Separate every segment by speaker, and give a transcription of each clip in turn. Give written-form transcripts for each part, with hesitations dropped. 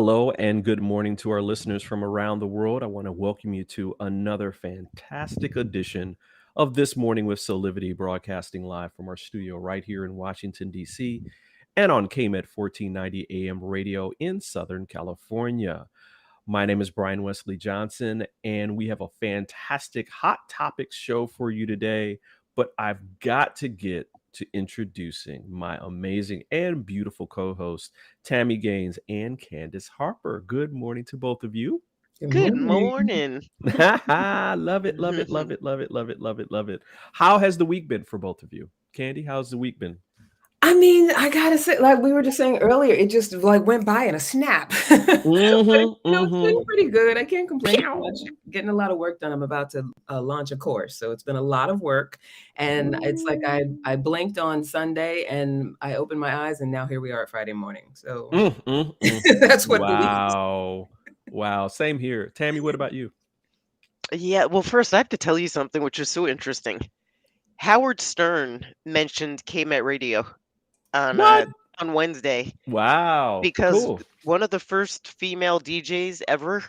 Speaker 1: Hello and good morning to our listeners from around the world. I want to welcome you to another fantastic edition of This Morning with Soulivity, broadcasting live from our studio right here in Washington, D.C., and on KMET 1490 AM radio in Southern California. My name is Brian Westley Johnson, and we have a fantastic hot topics show for you today. But I've got to get to introducing my amazing and beautiful co-hosts, Tami Gaines and Candice Harper. Good morning to both of you.
Speaker 2: Good morning.
Speaker 1: Love it, love it, love it, love it, love it, love it, love it. How has the week been for both of you? Candy, how's the week been?
Speaker 3: I mean, I gotta say, like we were just saying earlier, it just like went by in a snap. But it's been pretty good. I can't complain too much. Getting a lot of work done. I'm about to launch a course, so it's been a lot of work. And it's like I blinked on Sunday, and I opened my eyes, and now here we are at Friday morning. So that's what the week is.
Speaker 1: Wow. Same here. Tami, what about you?
Speaker 2: Yeah, well, first I have to tell you something which is so interesting. Howard Stern mentioned KMET radio on Wednesday.
Speaker 1: Wow.
Speaker 2: Because
Speaker 1: cool.
Speaker 2: One of the first female DJs ever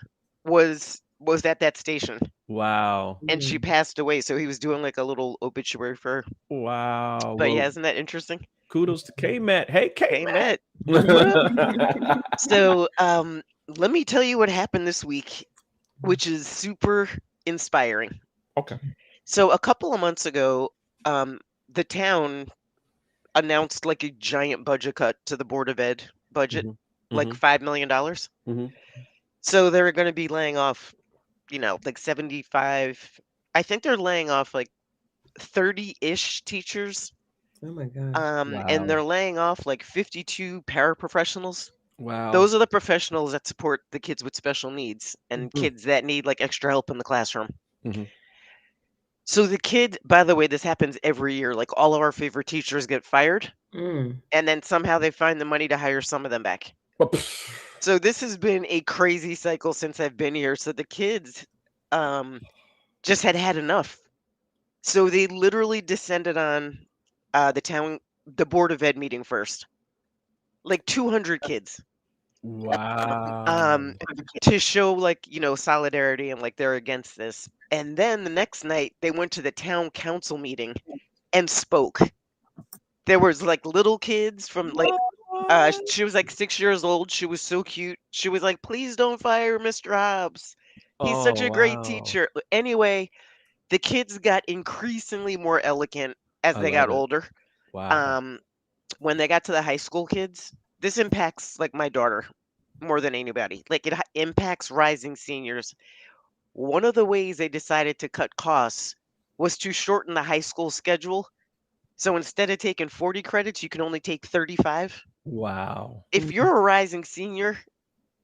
Speaker 2: was at that station.
Speaker 1: Wow.
Speaker 2: And she passed away, so he was doing like a little obituary for her.
Speaker 1: Wow.
Speaker 2: But yeah, isn't that interesting?
Speaker 1: Kudos to KMET. Hey, KMET.
Speaker 2: So let me tell you what happened this week, which is super inspiring.
Speaker 1: Okay.
Speaker 2: So a couple of months ago, the town announced like a giant budget cut to the Board of Ed budget, like $5 million. So they're going to be laying off, like 75. I think they're laying off like 30-ish teachers.
Speaker 3: Oh my God.
Speaker 1: Wow.
Speaker 2: And they're laying off like 52 paraprofessionals.
Speaker 1: Wow.
Speaker 2: Those are the professionals that support the kids with special needs and kids that need like extra help in the classroom. So the kid, by the way, this happens every year. Like all of our favorite teachers get fired, and then somehow they find the money to hire some of them back. So this has been a crazy cycle since I've been here. So the kids just had enough. So they literally descended on the Board of Ed meeting first. Like 200 kids.
Speaker 1: Wow.
Speaker 2: To show like, solidarity and like they're against this. And then the next night they went to the town council meeting and spoke. There was like little kids from like she was like 6 years old. She was so cute. She was like, "Please don't fire Mr. Hobbs. He's such a great teacher." Anyway, the kids got increasingly more elegant as they got older.
Speaker 1: Wow.
Speaker 2: When they got to the high school kids, this impacts like my daughter more than anybody. Like it impacts rising seniors. One of the ways they decided to cut costs was to shorten the high school schedule. So instead of taking 40 credits, you can only take 35.
Speaker 1: Wow.
Speaker 2: If you're a rising senior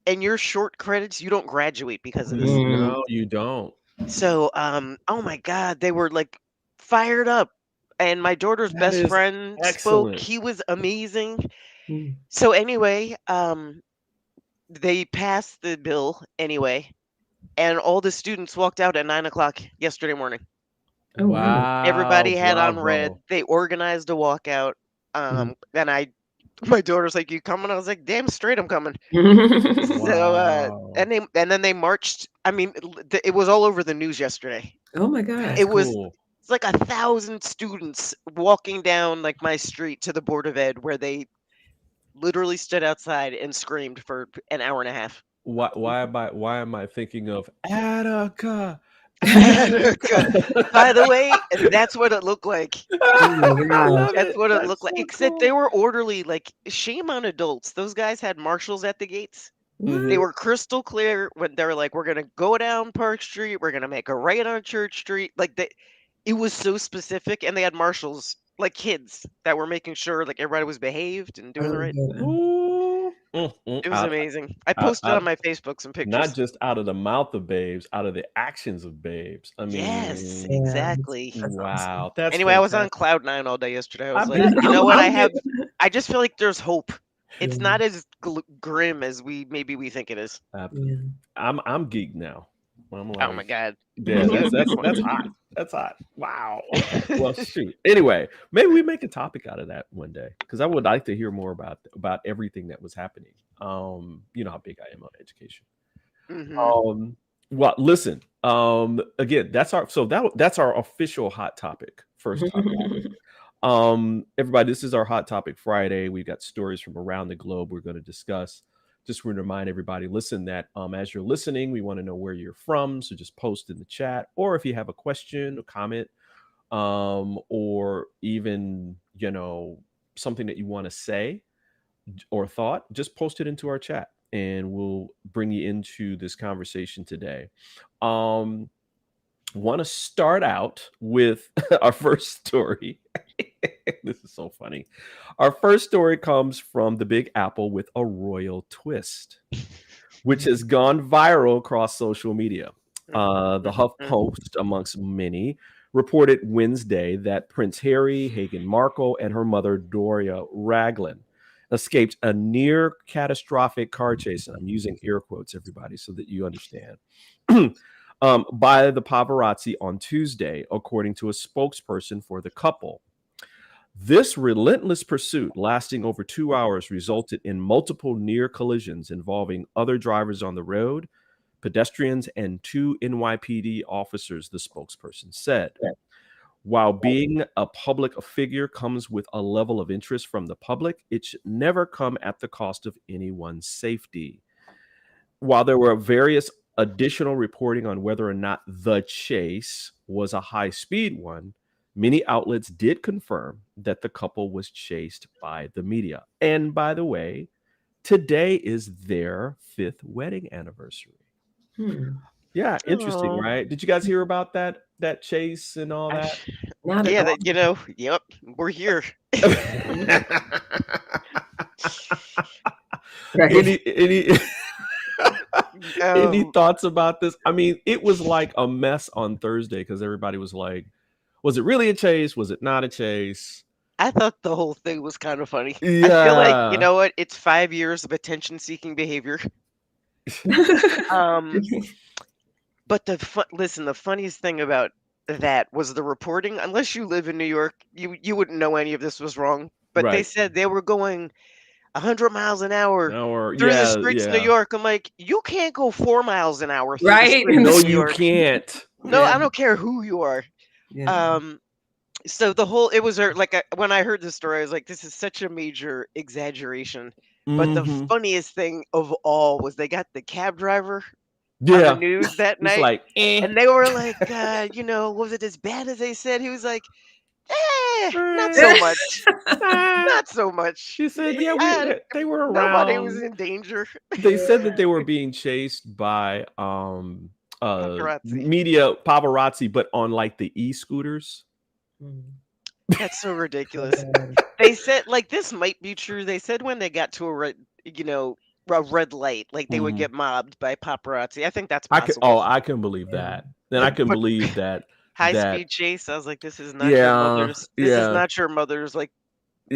Speaker 2: and you're short credits, you don't graduate because of this.
Speaker 1: No, you don't.
Speaker 2: So, oh my God, they were like fired up. And my daughter's best friend spoke. He was amazing. So anyway, they passed the bill anyway. And all the students walked out at 9:00 yesterday morning.
Speaker 3: Oh,
Speaker 1: wow.
Speaker 2: Everybody had on red. They organized a walkout. And my daughter's like, "You coming?" I was like, "Damn straight, I'm coming." So, and then they marched. I mean, it was all over the news yesterday.
Speaker 3: Oh my God.
Speaker 2: It's like 1,000 students walking down like my street to the Board of Ed, where they literally stood outside and screamed for an hour and a half.
Speaker 1: Why am I thinking of Attica?
Speaker 2: By the way, that's what it looked like. That's what it looked like. Except they were orderly. Like, shame on adults. Those guys had marshals at the gates. They were crystal clear when they were like, "We're gonna go down Park Street. We're gonna make a right on Church Street." Like it was so specific, and they had marshals, like kids, that were making sure like everybody was behaved and doing the right. It was amazing. I posted on my Facebook some pictures.
Speaker 1: Not just out of the mouth of babes, out of the actions of babes. I mean,
Speaker 2: yes, exactly.
Speaker 1: Wow. That's
Speaker 2: anyway,
Speaker 1: fantastic.
Speaker 2: I was on cloud 9 all day yesterday. I was like, you know what? I just feel like there's hope. It's not as grim as we think it is.
Speaker 1: I'm geeked now. I'm like,
Speaker 2: oh my God.
Speaker 1: Yeah, that's hot. That's hot. Wow. Well, shoot. Anyway, maybe we make a topic out of that one day, because I would like to hear more about everything that was happening You know how big I am on education.
Speaker 2: Mm-hmm.
Speaker 1: Well, listen. Again, that's our official hot topic. First hot topic. Everybody, this is our Hot Topic Friday. We've got stories from around the globe we're going to discuss. Just want to remind everybody, listen, that as you're listening, we want to know where you're from. So just post in the chat, or if you have a question or comment, or even, something that you want to say or thought, just post it into our chat and we'll bring you into this conversation today. Want to start out with our first story. This is so funny. Our first story comes from the Big Apple with a royal twist, which has gone viral across social media. The HuffPost, amongst many, reported Wednesday that Prince Harry, Meghan Markle, and her mother, Doria Ragland, escaped a near catastrophic car chase. And I'm using air quotes, everybody, so that you understand. By the paparazzi on Tuesday, according to a spokesperson for the couple. This relentless pursuit, lasting over 2 hours, resulted in multiple near collisions involving other drivers on the road, pedestrians, and 2 NYPD officers, the spokesperson said. While being a public figure comes with a level of interest from the public, it should never come at the cost of anyone's safety. While there were various additional reporting on whether or not the chase was a high-speed one, many outlets did confirm that the couple was chased by the media. And by the way, today is their 5th wedding anniversary. Yeah, interesting, right? Did you guys hear about that chase and all that?
Speaker 2: Yeah, yep, we're here.
Speaker 1: Any thoughts about this? I mean, it was like a mess on Thursday because everybody was like, was it really a chase? Was it not a chase?
Speaker 2: I thought the whole thing was kind of funny.
Speaker 1: Yeah.
Speaker 2: I feel like, you know what? It's 5 years of attention-seeking behavior. But the funniest thing about that was the reporting. Unless you live in New York, you wouldn't know any of this was wrong. But they said they were going 100 miles an hour through the streets of New York. I'm like, you can't go 4 miles an hour through the streets
Speaker 1: No,
Speaker 2: of New
Speaker 1: you
Speaker 2: York.
Speaker 1: can't.
Speaker 2: No, I don't care who you are. So it was like when I heard the story, I was like, this is such a major exaggeration. But the funniest thing of all was they got the cab driver on the news that night,
Speaker 1: like,
Speaker 2: and they were like, was it as bad as they said? He was like, not so much. Not so much.
Speaker 1: She said, they were around.
Speaker 2: Nobody was in danger.
Speaker 1: They said that they were being chased by media paparazzi, but on like the e-scooters.
Speaker 2: That's so ridiculous. They said, like, this might be true. They said when they got to a red light, like they would get mobbed by paparazzi. I think that's possible.
Speaker 1: I can believe that. Then I can believe that
Speaker 2: high-speed chase. I was like, this is not your mother's. This is not your mother's like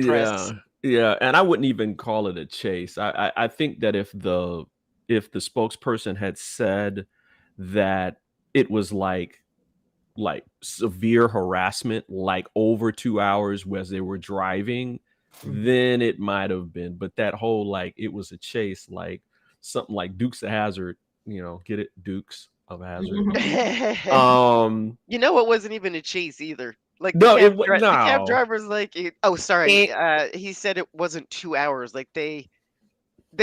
Speaker 2: press.
Speaker 1: Yeah, and I wouldn't even call it a chase. I think that if the spokesperson had said that it was like severe harassment, like over 2 hours as they were driving, then it might have been. But that whole like it was a chase, like something like Dukes of Hazzard, get it, Dukes of Hazzard.
Speaker 2: It wasn't even a chase either. Like the cab driver's like, he said it wasn't 2 hours. Like they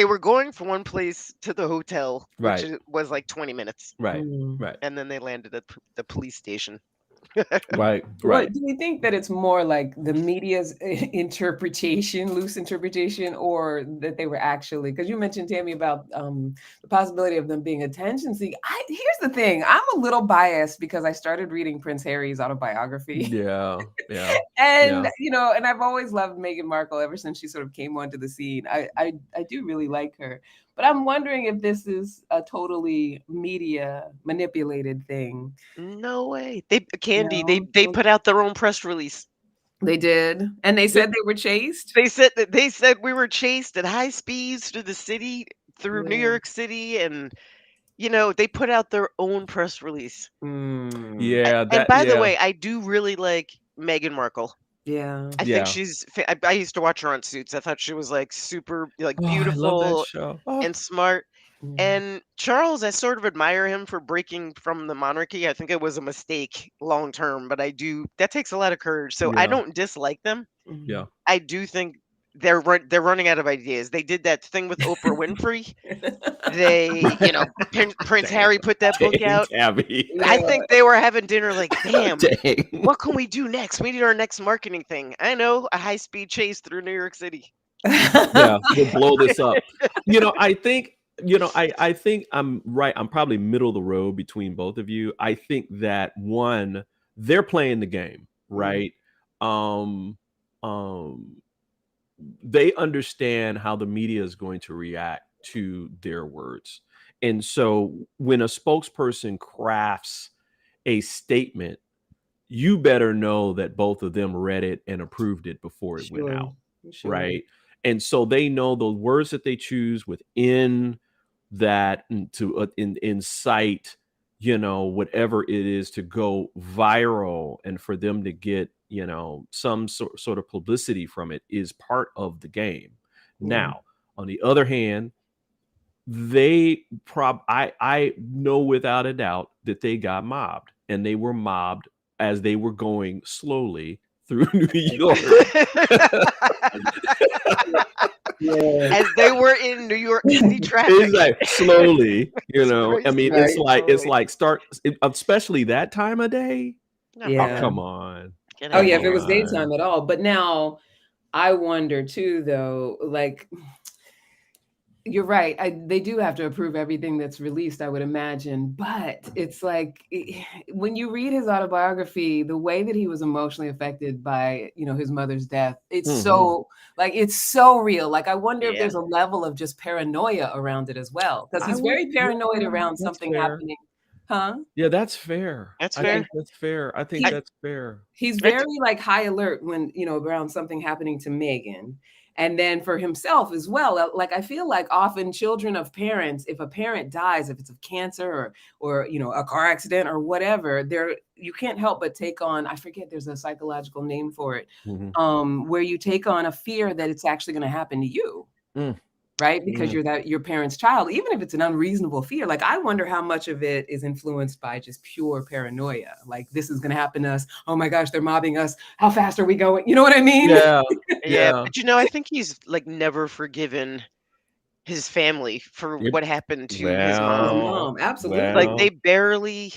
Speaker 2: were going from one place to the hotel, which was like 20 minutes.
Speaker 1: Right.
Speaker 2: And then they landed at the police station.
Speaker 1: Right.
Speaker 3: Well, do you think that it's more like the media's loose interpretation, or that they were actually, because you mentioned, Tami, about the possibility of them being attention seeking. Here's the thing. I'm a little biased because I started reading Prince Harry's autobiography.
Speaker 1: Yeah.
Speaker 3: And, and I've always loved Meghan Markle ever since she sort of came onto the scene. I do really like her. But I'm wondering if this is a totally media manipulated thing.
Speaker 2: No way. They put out their own press release.
Speaker 3: They did. And they said they were chased.
Speaker 2: They said we were chased at high speeds through the city, through New York City, and they put out their own press release.
Speaker 1: Yeah.
Speaker 2: And by the way, I do really like Meghan Markle.
Speaker 3: Yeah.
Speaker 2: I think she's. I used to watch her on Suits. I thought she was like super, like
Speaker 1: I love that
Speaker 2: beautiful
Speaker 1: show.
Speaker 2: and smart.
Speaker 3: Yeah.
Speaker 2: And Charles, I sort of admire him for breaking from the monarchy. I think it was a mistake long term, but that takes a lot of courage. So I
Speaker 1: Yeah.
Speaker 2: don't dislike them.
Speaker 1: Yeah.
Speaker 2: I do think they're running out of ideas. They did that thing with Oprah Winfrey. They, Prince Harry put that book out.
Speaker 1: Tabby.
Speaker 2: I think they were having dinner like, damn,
Speaker 1: Dang.
Speaker 2: what can we do next? We need our next marketing thing. I know, a high-speed chase through New York City.
Speaker 1: Yeah, we'll blow this up. I think, I think I'm right. I'm probably middle of the road between both of you. I think that one, they're playing the game, right? They understand how the media is going to react to their words. And so when a spokesperson crafts a statement, you better know that both of them read it and approved it before it went out. Right. And so they know the words that they choose within that to incite, whatever it is to go viral and for them to get, some sort of publicity from it is part of the game. Now, on the other hand, I know without a doubt that they got mobbed, and they were mobbed as they were going slowly through New York.
Speaker 2: As they were in New York City traffic.
Speaker 1: It's like slowly, I mean, it's like especially that time of day.
Speaker 3: Yeah.
Speaker 1: Oh, come on.
Speaker 3: Oh, yeah, if it was daytime at all. But now I wonder too, though, like, you're right. They do have to approve everything that's released, I would imagine. But it's like, when you read his autobiography, the way that he was emotionally affected by, his mother's death, it's so real. Like, I wonder if there's a level of just paranoia around it as well. Because he's very paranoid around something happening. Huh?
Speaker 1: Yeah, that's fair.
Speaker 2: That's fair.
Speaker 1: I think that's fair. I think that's fair.
Speaker 3: He's very high alert when, around something happening to Meghan. And then for himself as well, like, I feel like often children of parents, if a parent dies, if it's of cancer or a car accident or whatever, you can't help but take on, I forget, there's a psychological name for it, where you take on a fear that it's actually going to happen to you. Right? Because you're your parent's child, even if it's an unreasonable fear. Like, I wonder how much of it is influenced by just pure paranoia. Like, this is going to happen to us. Oh my gosh, they're mobbing us. How fast are we going? You know what I mean?
Speaker 2: Yeah. But I think he's like never forgiven his family for what happened to his mom.
Speaker 3: Absolutely.
Speaker 2: Like, they barely.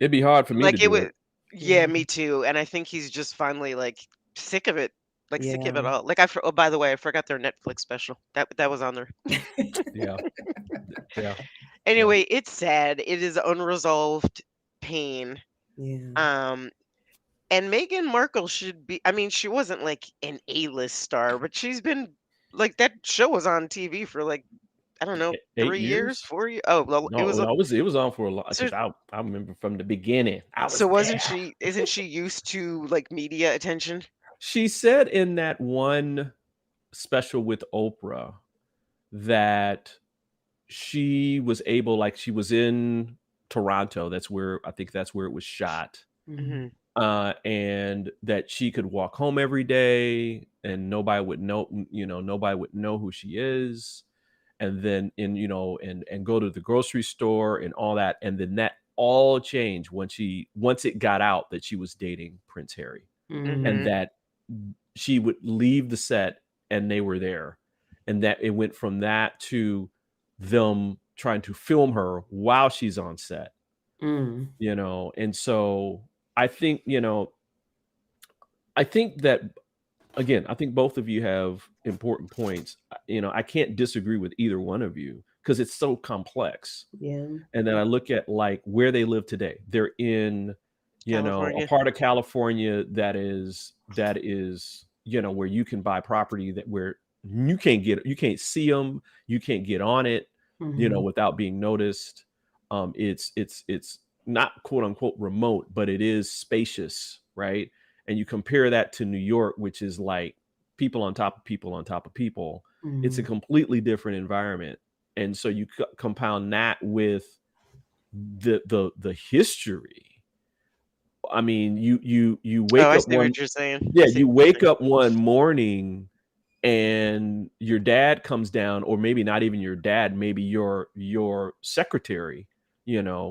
Speaker 1: It'd be hard for me to do it.
Speaker 2: Yeah, me too. And I think he's just finally like sick of it. Like, sick of it all. Like, by the way, I forgot their Netflix special. That was on there.
Speaker 1: Yeah.
Speaker 2: Anyway, it's sad. It is unresolved pain.
Speaker 3: Yeah.
Speaker 2: And Meghan Markle should be. I mean, she wasn't like an A-list star, but she's been like, that show was on TV for like, I don't know, 3 years, 4 years. Oh, well,
Speaker 1: No, it was on for a lot.
Speaker 2: So,
Speaker 1: I remember from the beginning.
Speaker 2: Isn't she used to like media attention?
Speaker 1: She said in that one special with Oprah that she was able, like, she was in Toronto. I think that's where it was shot. And that she could walk home every day and nobody would know who she is. And then and go to the grocery store and all that. And then that all changed once it got out that she was dating Prince Harry. And that she would leave the set and they were there, and that it went from that to them trying to film her while she's on set. And so I think that, again, I think both of you have important points. I can't disagree with either one of you because it's so complex. And then I look at like where they live today. They're in a part of California that is where you can buy property where you can't see them, you can't get on it, without being noticed. It's not quote unquote remote, but it is spacious, right? And you compare that to New York, which is like people on top of people on top of people. It's a completely different environment. And so you compound that with the history I mean, you
Speaker 2: Oh,
Speaker 1: wake
Speaker 2: I
Speaker 1: up
Speaker 2: see
Speaker 1: one,
Speaker 2: what you're saying. I
Speaker 1: yeah,
Speaker 2: see
Speaker 1: you
Speaker 2: what you're
Speaker 1: wake
Speaker 2: saying.
Speaker 1: up one morning and your dad comes down, or maybe not even your dad, maybe your secretary,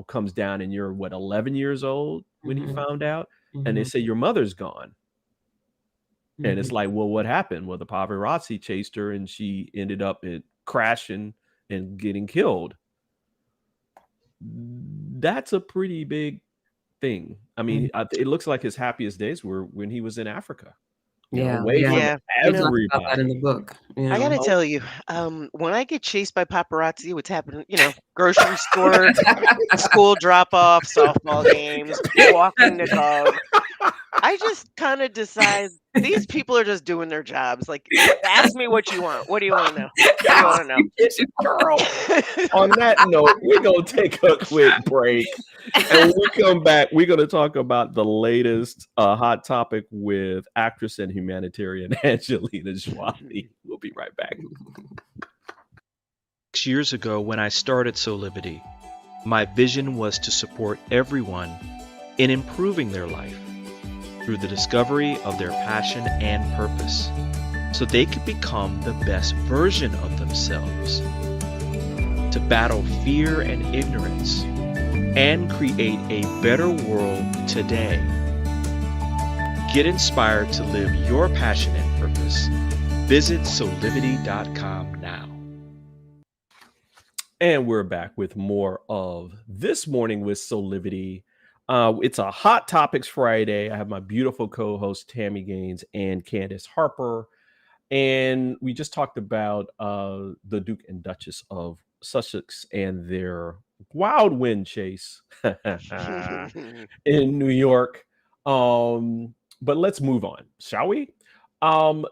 Speaker 1: comes down, and you're what, 11 years old when he found out, and they say your mother's gone. And it's like, well, what happened? Well, the paparazzi chased her and she ended up crashing and getting killed. That's a pretty big thing. I mean, it looks like his happiest days were when he was in Africa, away from
Speaker 2: Yeah.
Speaker 3: He talks about that in the
Speaker 1: everybody.
Speaker 3: book.
Speaker 2: I gotta tell you, when I get chased by paparazzi, what's happening, grocery store, school drop off, softball games, walking the dog, I just kind of decide these people are just doing their jobs. Like, ask me what you want. What do you want to know? What do you want to know?
Speaker 1: Girl. On that note, we're going to take a quick break. And when we come back, we're going to talk about the latest hot topic with actress and humanitarian Angelina Jolie. We'll be right back.
Speaker 4: 6 years ago, when I started Soulivity, my vision was to support everyone in improving their life through the discovery of their passion and purpose, so they could become the best version of themselves, to battle fear and ignorance, and create a better world today. Get inspired to live your passion and purpose. Visit Soulivity.com now.
Speaker 1: And we're back with more of This Morning with Soulivity. It's a Hot Topics Friday. I have my beautiful co-host Tami Gaines and Candice Harper. And we just talked about the Duke and Duchess of Sussex and their wild wind chase in New York. But let's move on, shall we?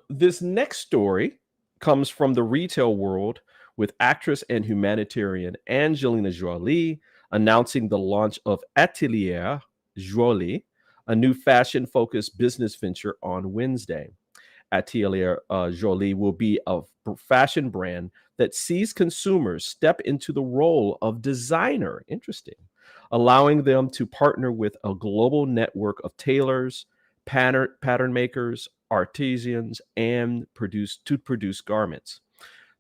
Speaker 1: This next story comes from the retail world, with actress and humanitarian Angelina Jolie announcing the launch of Atelier Jolie, a new fashion-focused business venture, on Wednesday. Atelier Jolie will be a fashion brand that sees consumers step into the role of designer. Interesting. Allowing them to partner with a global network of tailors, pattern makers, artisans, and produce garments.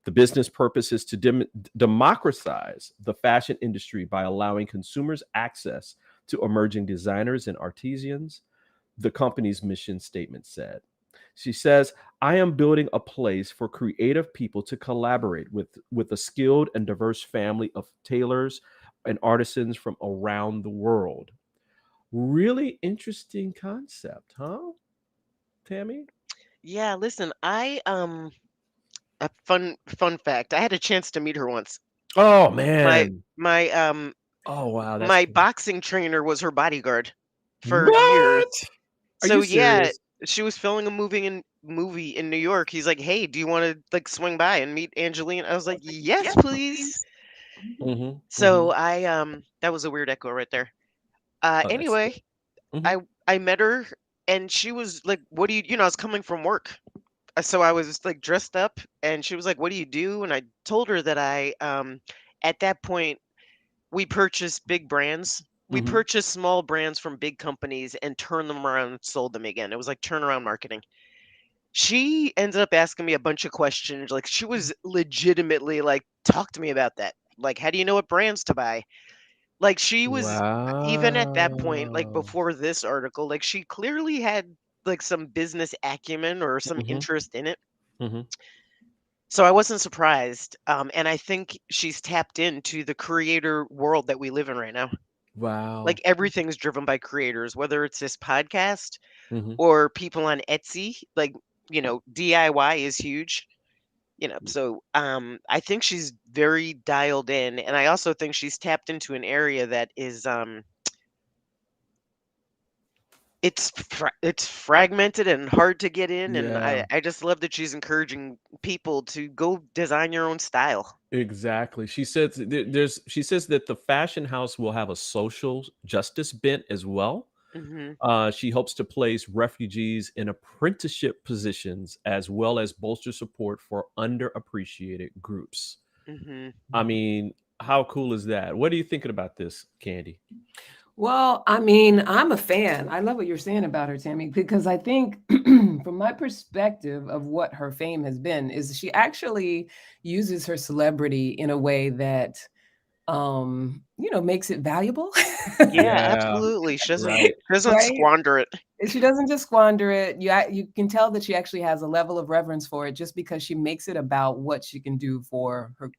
Speaker 1: The business purpose is to democratize the fashion industry by allowing consumers access to emerging designers and artisans, the company's mission statement said. She says, I am building a place for creative people to collaborate with a skilled and diverse family of tailors and artisans from around the world. Really interesting concept, huh, Tami?
Speaker 2: Yeah, listen, a fun fact. I had a chance to meet her once.
Speaker 1: Oh
Speaker 2: My
Speaker 1: man.
Speaker 2: my
Speaker 1: Oh wow, that's
Speaker 2: my
Speaker 1: cool.
Speaker 2: boxing trainer was her bodyguard for years.
Speaker 1: What? Are
Speaker 2: So
Speaker 1: you
Speaker 2: yeah,
Speaker 1: serious?
Speaker 2: she was filming a movie in New York. He's like, "Hey, do you want to like swing by and meet Angelina?" I was like, "Yes, please."
Speaker 1: Mm-hmm. Mm-hmm.
Speaker 2: So that was a weird echo right there.
Speaker 1: Oh, that's
Speaker 2: Anyway,
Speaker 1: mm-hmm.
Speaker 2: I met her and she was like, "What do you?" I was coming from work, so I was like dressed up, and she was like, "What do you do?" And I told her that at that point, we purchased big brands. We
Speaker 1: Mm-hmm.
Speaker 2: purchased small brands from big companies and turned them around and sold them again. It was like turnaround marketing. She ended up asking me a bunch of questions. Like, she was legitimately like, talk to me about that. Like, how do you know what brands to buy? Like, she was, even at that point, like
Speaker 1: Wow.
Speaker 2: before this article, like she clearly had like some business acumen or some
Speaker 1: Mm-hmm.
Speaker 2: interest in it.
Speaker 1: Mm-hmm.
Speaker 2: So I wasn't surprised. And I think she's tapped into the creator world that we live in right now.
Speaker 1: Wow.
Speaker 2: Like, everything's driven by creators, whether it's this podcast
Speaker 1: Mm-hmm.
Speaker 2: or people on Etsy. Like, DIY is huge. So I think she's very dialed in, and I also think she's tapped into an area that is it's fragmented and hard to get in, and
Speaker 1: Yeah.
Speaker 2: I just love that she's encouraging people to go design your own style.
Speaker 1: Exactly. She says she says that the fashion house will have a social justice bent as well.
Speaker 2: Hmm.
Speaker 1: She hopes to place refugees in apprenticeship positions as well as bolster support for underappreciated groups.
Speaker 2: Hmm.
Speaker 1: I mean, how cool is that? What are you thinking about this, Candy?
Speaker 3: Well, I mean, I'm a fan. I love what you're saying about her, Tammy, because I think from my perspective of what her fame has been is she actually uses her celebrity in a way that makes it valuable.
Speaker 2: Yeah,
Speaker 1: Yeah,
Speaker 2: absolutely. She
Speaker 1: right.
Speaker 2: doesn't
Speaker 3: Right?
Speaker 2: squander it.
Speaker 3: And she doesn't just squander it. You can tell that she actually has a level of reverence for it just because she makes it about what she can do for her,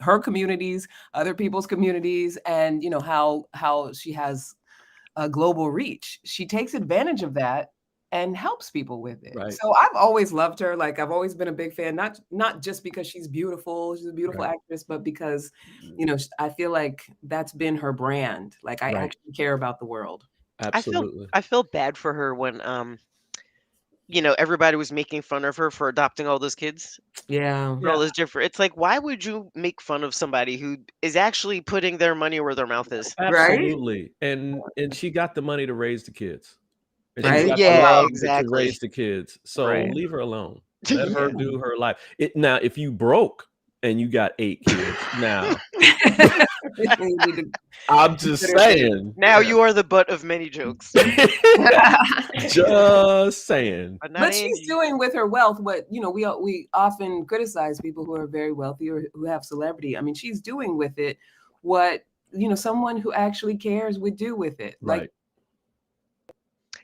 Speaker 3: her communities, other people's communities, and how she has a global reach. She takes advantage of that and helps people with it.
Speaker 1: Right.
Speaker 3: So I've always loved her. Like I've always been a big fan, not just because she's a beautiful
Speaker 1: Right.
Speaker 3: actress, but because, I feel like that's been her brand. Like I
Speaker 1: Right.
Speaker 3: actually care about the world.
Speaker 1: Absolutely.
Speaker 2: I feel bad for her when everybody was making fun of her for adopting all those kids.
Speaker 3: Yeah.
Speaker 2: For all those different it's like, why would you make fun of somebody who is actually putting their money where their mouth is?
Speaker 3: Right?
Speaker 1: Absolutely. And she got the money to raise the kids. And she's
Speaker 3: Right?
Speaker 1: got the
Speaker 2: Yeah,
Speaker 1: love to
Speaker 2: exactly.
Speaker 1: raise the kids. So
Speaker 2: Right.
Speaker 1: leave her alone. Let her
Speaker 3: Yeah.
Speaker 1: do her life. Now, if you broke and you got 8 kids, now
Speaker 3: You need to
Speaker 1: I'm just
Speaker 3: consider
Speaker 1: saying.
Speaker 2: Now you are the butt of many jokes.
Speaker 1: Just saying.
Speaker 2: But not
Speaker 3: But she's
Speaker 2: Angie.
Speaker 3: doing with her wealth what we often criticize people who are very wealthy or who have celebrity. I mean, she's doing with it what someone who actually cares would do with it. Like
Speaker 1: Right.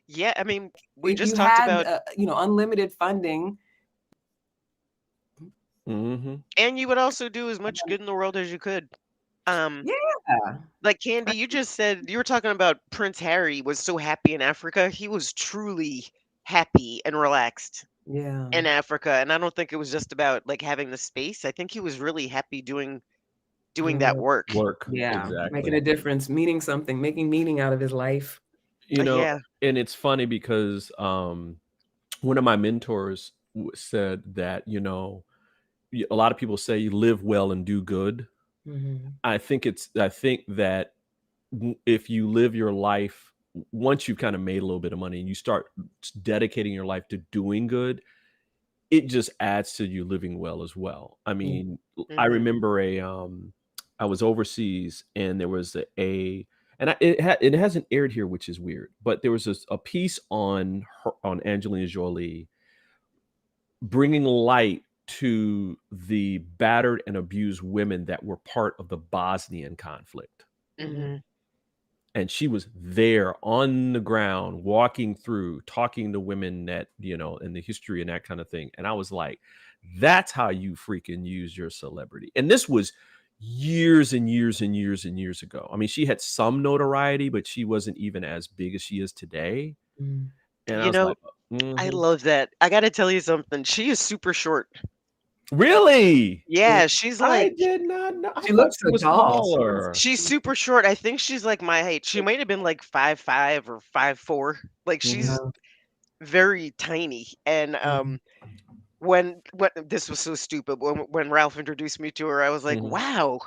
Speaker 2: Yeah, I mean, we
Speaker 3: if
Speaker 2: just
Speaker 3: you
Speaker 2: talked
Speaker 3: had
Speaker 2: about
Speaker 3: unlimited funding.
Speaker 1: Mm-hmm.
Speaker 2: and you would also do as much good in the world as you could.
Speaker 3: Yeah.
Speaker 2: Like Candy, you just said you were talking about Prince Harry was so happy in Africa. He was truly happy and relaxed
Speaker 3: Yeah.
Speaker 2: in Africa, and I don't think it was just about like having the space. I think he was really happy doing that work.
Speaker 1: Work.
Speaker 3: Yeah. Making
Speaker 1: Exactly.
Speaker 3: a difference, meaning something, making meaning out of his life.
Speaker 2: Yeah.
Speaker 1: And it's funny because one of my mentors said that, a lot of people say you live well and do good.
Speaker 3: Mm-hmm.
Speaker 1: I think that if you live your life, once you've kind of made a little bit of money and you start dedicating your life to doing good, it just adds to you living well as well. I mean, I
Speaker 2: Mhm.
Speaker 1: remember I was overseas and there was it hasn't aired here, which is weird, but there was a piece on Angelina Jolie bringing light to the battered and abused women that were part of the Bosnian conflict.
Speaker 2: Mhm.
Speaker 1: And she was there on the ground, walking through, talking to women that, in the history and that kind of thing. And I was like, that's how you freaking use your celebrity. And this was years and years and years and years ago. I mean, she had some notoriety, but she wasn't even as big as she is today.
Speaker 3: Mm-hmm.
Speaker 1: And I
Speaker 2: You
Speaker 1: was
Speaker 2: know,
Speaker 1: like,
Speaker 2: I
Speaker 1: mhm.
Speaker 2: love that. I got to tell you something. She is super short.
Speaker 1: Really?
Speaker 2: Yeah, she's
Speaker 1: I
Speaker 2: like
Speaker 1: did not know. I
Speaker 3: She
Speaker 1: thought
Speaker 3: looks
Speaker 1: she
Speaker 3: so
Speaker 1: was
Speaker 3: tall.
Speaker 1: smaller.
Speaker 2: she's super short. I think she's like my height. She might have been like 5'5" or 5'4". Like
Speaker 1: Mhm.
Speaker 2: she's very tiny. And
Speaker 3: Mhm.
Speaker 2: when this was so stupid, when Ralph introduced me to her, I was like,
Speaker 1: Mhm.
Speaker 2: "Wow,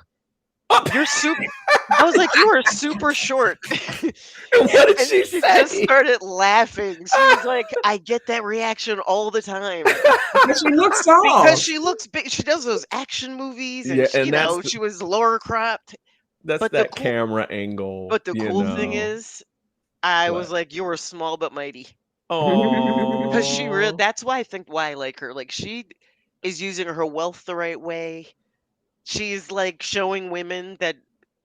Speaker 2: you're super." I was like, "You are super short."
Speaker 1: What did
Speaker 2: And
Speaker 1: she
Speaker 2: she just
Speaker 1: say?
Speaker 2: started laughing. She was like, "I get that reaction all the time."
Speaker 3: But she looks
Speaker 2: Because
Speaker 3: tall.
Speaker 2: she looks big. She does those action movies and
Speaker 1: Yeah, and
Speaker 2: she was lower cropped.
Speaker 1: that's
Speaker 2: But the
Speaker 1: that
Speaker 2: cool
Speaker 1: camera angle,
Speaker 2: but the cool thing is, I
Speaker 1: What?
Speaker 2: was like, "You're small but mighty." Because
Speaker 1: Oh.
Speaker 2: that's why why I like her. Like she is using her wealth the right way. She's like showing women that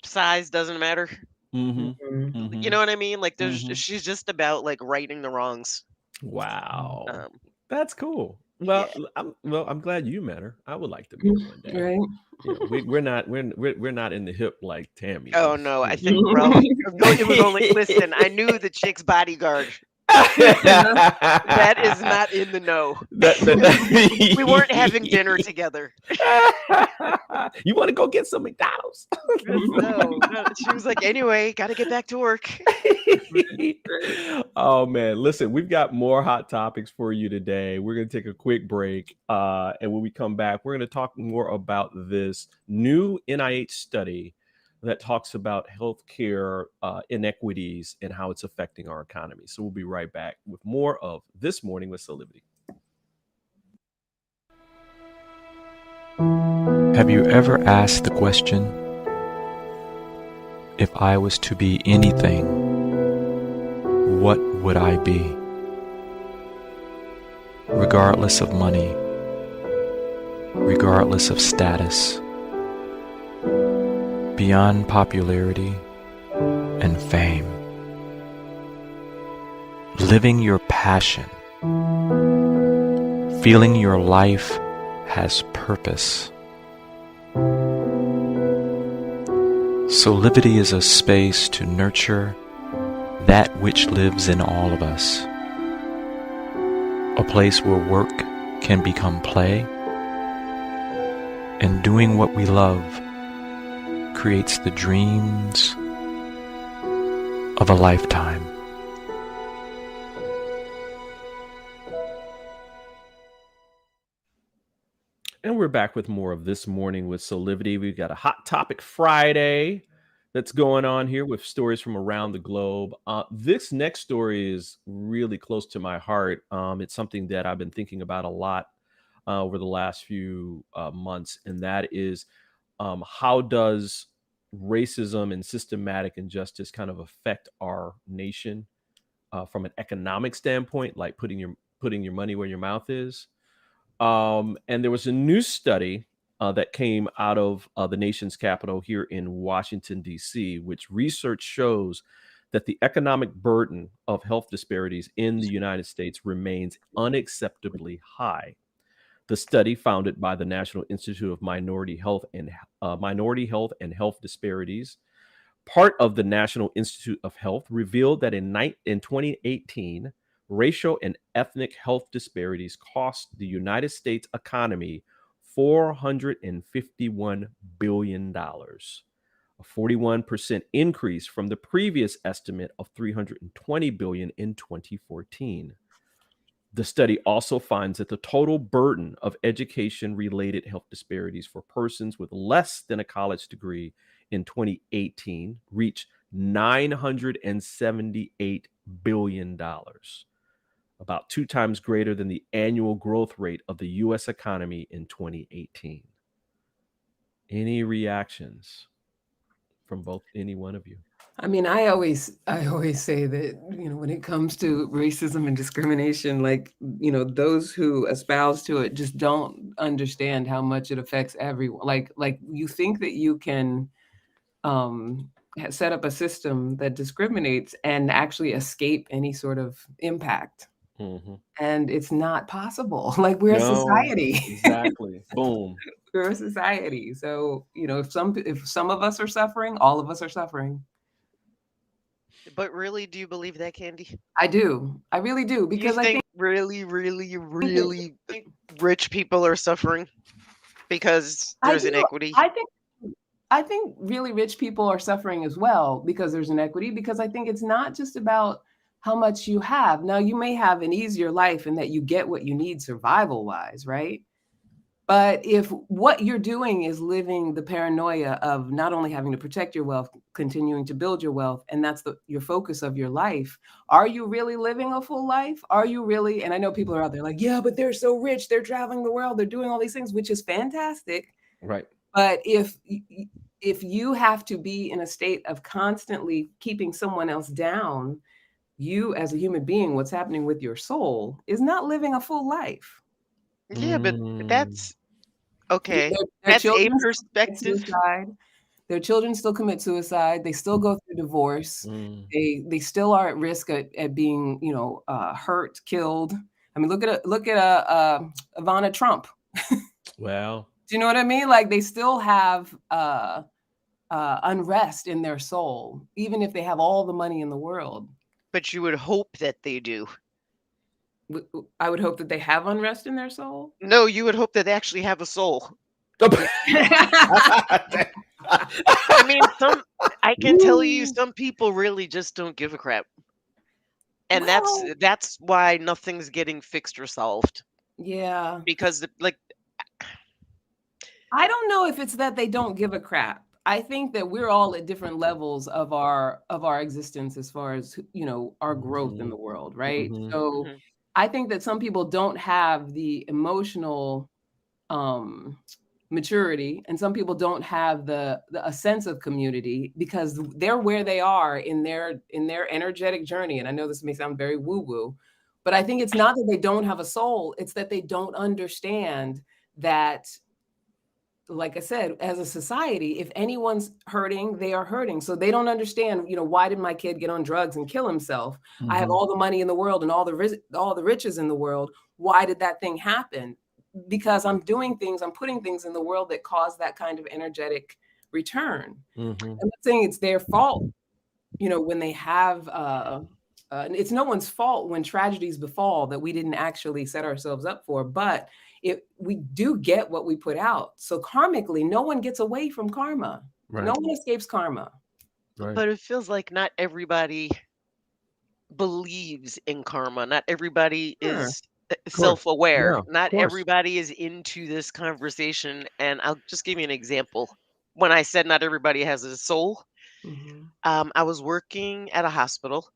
Speaker 2: size doesn't matter.
Speaker 1: Mhm.
Speaker 3: Mhm.
Speaker 2: You know
Speaker 1: Mhm.
Speaker 2: what I mean? Like
Speaker 1: Mhm.
Speaker 2: she's just about like righting the wrongs.
Speaker 1: Wow.
Speaker 2: Um,
Speaker 1: That's cool.
Speaker 2: yeah.
Speaker 1: I'm glad you met her. I would like to meet her one day.
Speaker 3: Right.
Speaker 1: We're not in the hip like Tammy
Speaker 2: Oh
Speaker 1: is,
Speaker 2: no, I think Ralph. No, it was only. Listen, I knew the chick's bodyguard. That is not in the know. We weren't having dinner together.
Speaker 1: You want to go get some McDonald's?
Speaker 2: No, no. She was like, anyway, got to get back to work.
Speaker 1: Oh man, listen, we've got more hot topics for you today. We're going to take a quick break, and when we come back, we're going to talk more about this new NIH study that talks about healthcare inequities and how it's affecting our economy. So we'll be right back with more of This Morning with Soulivity.
Speaker 4: Have you ever asked the question, If I was to be anything, what would I be? Regardless of money, regardless of status, beyond popularity and fame, living your passion, feeling your life has purpose. Soulivity is a space to nurture that which lives in all of us. A place where work can become play, and doing what we love creates the dreams of a lifetime.
Speaker 1: And we're back with more of This Morning with Soulivity. We've got a Hot Topic Friday that's going on here with stories from around the globe. This next story is really close to my heart. It's something that I've been thinking about a lot over the last few months, and that is how does racism and systematic injustice kind of affect our nation from an economic standpoint, like putting your money where your mouth is. And there was a new study that came out of the nation's capital here in Washington, D.C., which research shows that the economic burden of health disparities in the United States remains unacceptably high. The study, founded by the National Institute of Minority Health and Health Disparities, part of the National Institute of Health, revealed that in 2018, racial and ethnic health disparities cost the United States economy $451 billion, a 41% increase from the previous estimate of $320 billion in 2014. The study also finds that the total burden of education-related health disparities for persons with less than a college degree in 2018 reached $978 billion, about 2 times greater than the annual growth rate of the U.S. economy in 2018. Any reactions from any one of you?
Speaker 3: I mean, I always say that, when it comes to racism and discrimination, like, those who espouse to it just don't understand how much it affects everyone. Like you think that you can set up a system that discriminates and actually escape any sort of impact.
Speaker 1: Mm-hmm.
Speaker 3: And it's not possible. Like, we're a society.
Speaker 1: Exactly. Boom.
Speaker 3: We're a society. So, if some of us are suffering, all of us are suffering.
Speaker 2: But really, do you believe that, Candy?
Speaker 3: I do. I really do. Because
Speaker 2: I think really, really, really rich people are suffering because there's inequity.
Speaker 3: I think really rich people are suffering as well because there's inequity, because I think it's not just about how much you have. Now, you may have an easier life in that you get what you need survival-wise, right? But if what you're doing is living the paranoia of not only having to protect your wealth, continuing to build your wealth, and that's your focus of your life, are you really living a full life? Are you really? And I know people are out there like, yeah, but they're so rich. They're traveling the world. They're doing all these things, which is fantastic.
Speaker 1: Right.
Speaker 3: But if you have to be in a state of constantly keeping someone else down, you as a human being, what's happening with your soul is not living a full life.
Speaker 2: Yeah, but that's okay. That's a perspective.
Speaker 3: Their children still commit suicide. They still go through divorce. They still are at risk at being, hurt, killed. I mean, look at Ivana Trump.
Speaker 1: Wow.
Speaker 3: Do you know what I mean? Like, they still have unrest in their soul, even if they have all the money in the world.
Speaker 2: But you would hope that they do.
Speaker 3: I would hope that they have unrest in their soul.
Speaker 2: No, you would hope that they actually have a soul. I mean, I can tell you, some people really just don't give a crap, and that's why nothing's getting fixed or solved.
Speaker 3: Yeah,
Speaker 2: because
Speaker 3: I don't know if it's that they don't give a crap. I think that we're all at different levels of our existence as far as, our growth in the world, right?
Speaker 1: Mm-hmm.
Speaker 3: So I think that some people don't have the emotional maturity, and some people don't have a sense of community because they're where they are in their energetic journey. And I know this may sound very woo-woo, but I think it's not that they don't have a soul, it's that they don't understand that, like I said, as a society, if anyone's hurting, they are hurting. So they don't understand, why did my kid get on drugs and kill himself? I have all the money in the world and all the riches in the world. Why did that thing happen? Because I'm putting things in the world that cause that kind of energetic return. I'm not saying it's their fault, when they have, it's no one's fault when tragedies befall that we didn't actually set ourselves up for, but we do get what we put out. So karmically, no one gets away from karma. Right. No one escapes karma.
Speaker 1: Right.
Speaker 2: But it feels like not everybody believes in karma. Not everybody is self-aware.
Speaker 1: Yeah,
Speaker 2: not everybody is into this conversation. And I'll just give you an example. When I said not everybody has a soul, I was working at a hospital.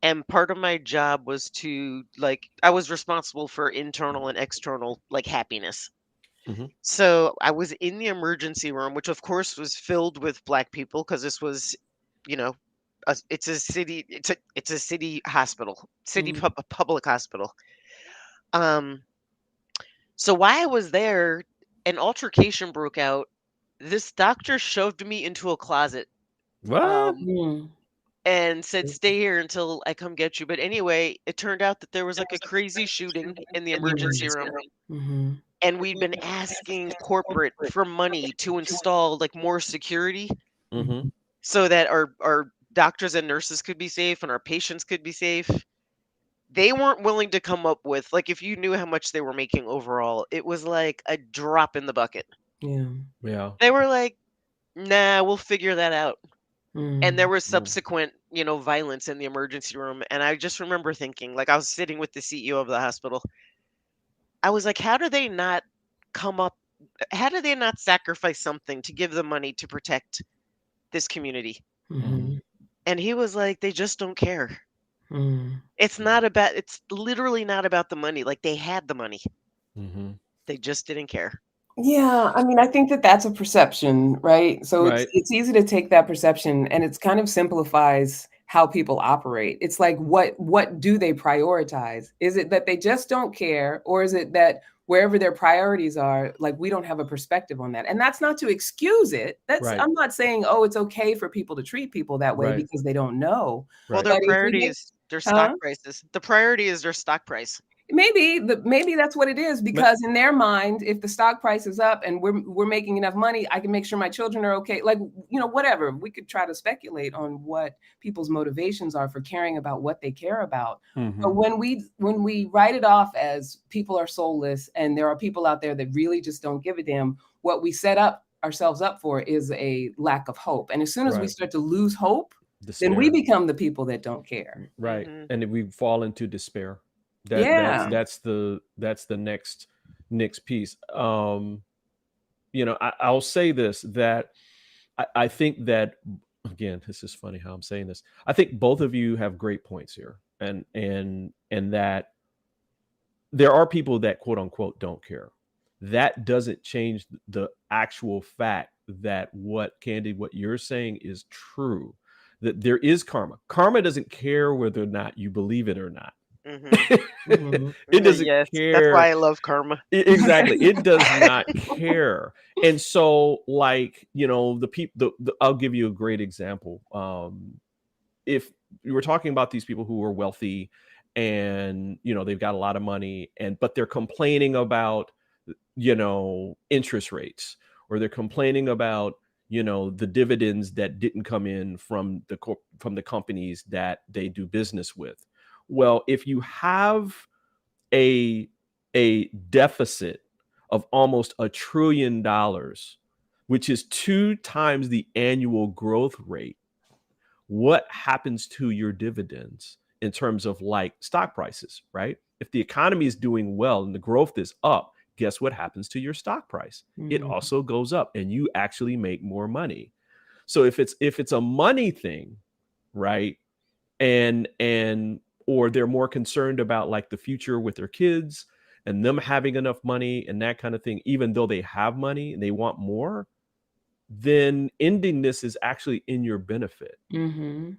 Speaker 2: And part of my job was to, I was responsible for internal and external, happiness. So I was in the emergency room, which of course was filled with Black people because this was, it's a city, it's a city hospital, public hospital. So while I was there, an altercation broke out. This doctor shoved me into a closet.
Speaker 1: What?
Speaker 2: And said, stay here until I come get you. But anyway, it turned out that there was a crazy shooting in the emergency room. And we'd been asking corporate for money to install more security so that our doctors and nurses could be safe and our patients could be safe. They weren't willing to come up with, if you knew how much they were making overall, it was like a drop in the bucket.
Speaker 1: Yeah.
Speaker 2: They were like, nah, we'll figure that out. And there was subsequent, violence in the emergency room. And I just remember thinking, I was sitting with the CEO of the hospital. I was like, how do they not sacrifice something to give them money to protect this community? And he was like, they just don't care. It's literally not about the money. They had the money. They just didn't care.
Speaker 3: Yeah, I mean, I think that's a perception, right? So it's easy to take that perception and it's kind of simplifies how people operate. It's like, what do they prioritize? Is it that they just don't care, or is it that wherever their priorities are, we don't have a perspective on that? And that's not to excuse it. I'm not saying, oh, it's okay for people to treat people that way because they don't know.
Speaker 2: Well, their priority is their stock prices. The priority is their stock price.
Speaker 3: Maybe that's what it is, because in their mind, if the stock price is up and we're making enough money, I can make sure my children are okay. Whatever. We could try to speculate on what people's motivations are for caring about what they care about. But when we write it off as people are soulless and there are people out there that really just don't give a damn, what we set ourselves up for is a lack of hope. And as soon as we start to lose hope, then we become the people that don't care.
Speaker 1: Right. And then we fall into despair. That's the next piece. I'll say this, that I think that, again, this is funny how I'm saying this. I think both of you have great points here, and that there are people that quote unquote don't care. That doesn't change the actual fact that what you're saying is true, that there is karma. Karma doesn't care whether or not you believe it or not. It doesn't care.
Speaker 2: That's why I love karma.
Speaker 1: Exactly. It does not care. And so, the people, I'll give you a great example. If you were talking about these people who are wealthy and, they've got a lot of money, but they're complaining about, interest rates, or they're complaining about, the dividends that didn't come in from the companies that they do business with. Well, if you have a deficit of almost $1 trillion, which is 2 times the annual growth rate, what happens to your dividends in terms of stock prices, right? If the economy is doing well and the growth is up, guess what happens to your stock price? It also goes up and you actually make more money. So if it's a money thing, right? And or they're more concerned about the future with their kids, and them having enough money and that kind of thing, even though they have money and they want more, then ending this is actually in your benefit.
Speaker 3: Mm-hmm.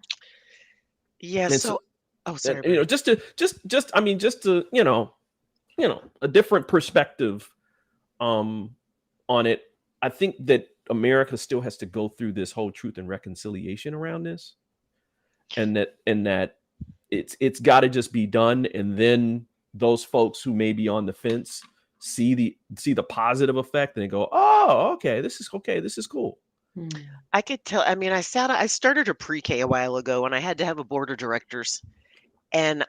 Speaker 2: Yeah.
Speaker 1: And
Speaker 2: So, oh, sorry.
Speaker 1: you know, just to a different perspective on it. I think that America still has to go through this whole truth and reconciliation around this, and that it's got to just be done, and then those folks who may be on the fence see the positive effect and they go, oh, okay, this is cool.
Speaker 2: I could tell. I mean, I started a pre-K a while ago, and I had to have a board of directors, and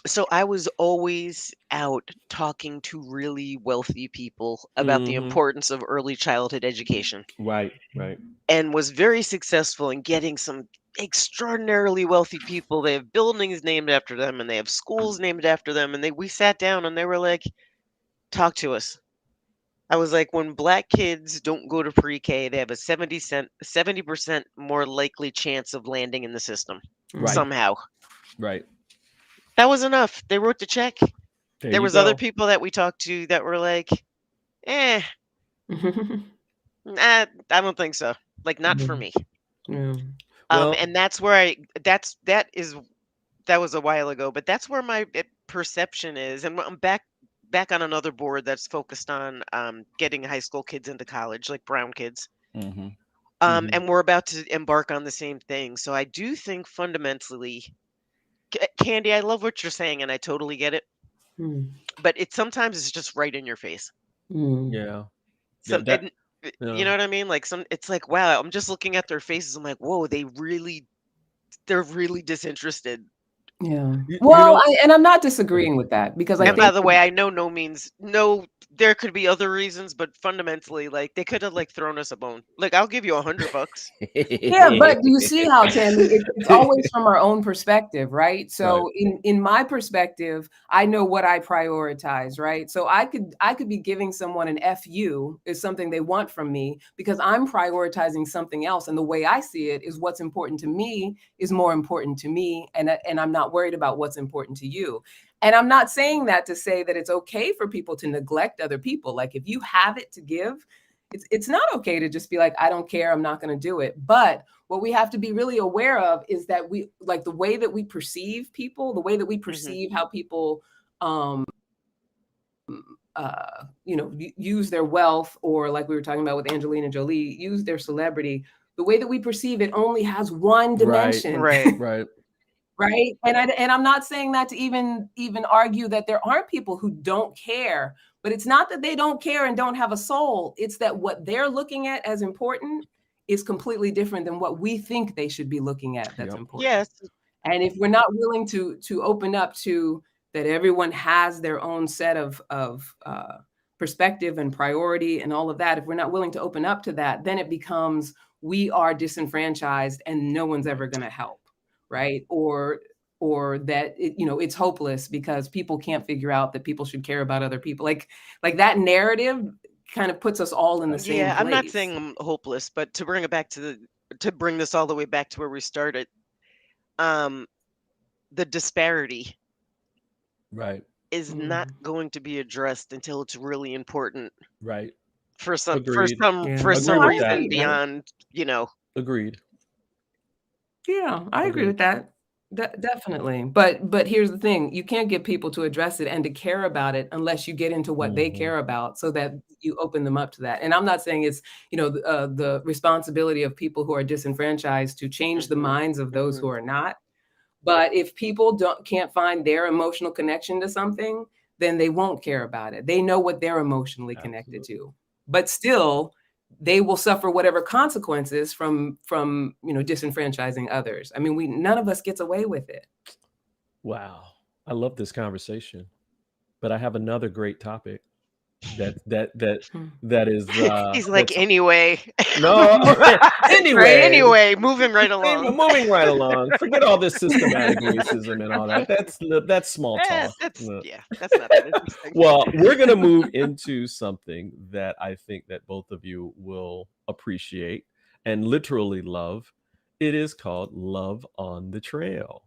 Speaker 2: so I was always out talking to really wealthy people about the importance of early childhood education.
Speaker 1: Right.
Speaker 2: And was very successful in getting some extraordinarily wealthy people. They have buildings named after them, and they have schools named after them. And we sat down, and they were like, talk to us. I was like, when Black kids don't go to pre-K, they have a 70% more likely chance of landing in the system somehow.
Speaker 1: Right.
Speaker 2: That was enough. They wrote the check. There was other people that we talked to that were like, nah, I don't think so. Like, not for me. And that's where that was a while ago, but that's where my perception is. And I'm back on another board that's focused on getting high school kids into college, like brown kids. And we're about to embark on the same thing. So I do think fundamentally, Candy, I love what you're saying, and I totally get it. But sometimes it's just right in your face.
Speaker 1: Yeah.
Speaker 2: You know what I mean? Like it's like, wow, I'm just looking at their faces. I'm like, whoa, they're really disinterested.
Speaker 3: Yeah. Well, and I'm not disagreeing with that, because I think,
Speaker 2: by the way, I know there could be other reasons, but fundamentally, like, they could have like thrown us a bone. Like, I'll give you $100.
Speaker 3: Yeah, but do you see how, Tami, it's always from our own perspective, right? So in my perspective, I know what I prioritize, right? So I could be giving someone an FU is something they want from me, because I'm prioritizing something else, and the way I see it is what's important to me is more important to me, and I'm not worried about what's important to you. And I'm not saying that to say that it's okay for people to neglect other people. Like, if you have it to give, it's not okay to just be like, I don't care, I'm not going to do it. But what we have to be really aware of is that we, like, the way that we perceive people, the way that we perceive how people, use their wealth, or like we were talking about with Angelina Jolie, use their celebrity, the way that we perceive it only has one dimension.
Speaker 1: Right.
Speaker 3: Right. And I'm not saying that to even argue that there aren't people who don't care, but it's not that they don't care and don't have a soul. It's that what they're looking at as important is completely different than what we think they should be looking at that's important.
Speaker 2: Yes.
Speaker 3: And if we're not willing to open up to that, everyone has their own set of perspective and priority and all of that, if we're not willing to open up to that, then it becomes, we are disenfranchised and no one's ever going to help. Right. Or that, it's hopeless because people can't figure out that people should care about other people. Like that narrative kind of puts us all in the same place.
Speaker 2: I'm not saying I'm hopeless, but to bring it back to bring this all the way back to where we started, the disparity is not going to be addressed until it's really important.
Speaker 1: Right.
Speaker 2: For some
Speaker 1: Agreed.
Speaker 2: for some reason beyond,
Speaker 1: Agreed.
Speaker 3: Yeah, I agree with that. Definitely. But here's the thing. You can't get people to address it and to care about it unless you get into what they care about, so that you open them up to that. And I'm not saying it's, the responsibility of people who are disenfranchised to change the minds of those who are not. But if people can't find their emotional connection to something, then they won't care about it. They know what they're emotionally connected to. But still, they will suffer whatever consequences from disenfranchising others. I mean, none of us gets away with it.
Speaker 1: Wow. I love this conversation, but I have another great topic that is
Speaker 2: he's like, anyway.
Speaker 1: No.
Speaker 2: Anyway, moving right along.
Speaker 1: Forget all this systematic racism and all that. That's small talk.
Speaker 2: That's not that interesting.
Speaker 1: Well, we're going to move into something that I think that both of you will appreciate and literally love. It is called Love on the Trail.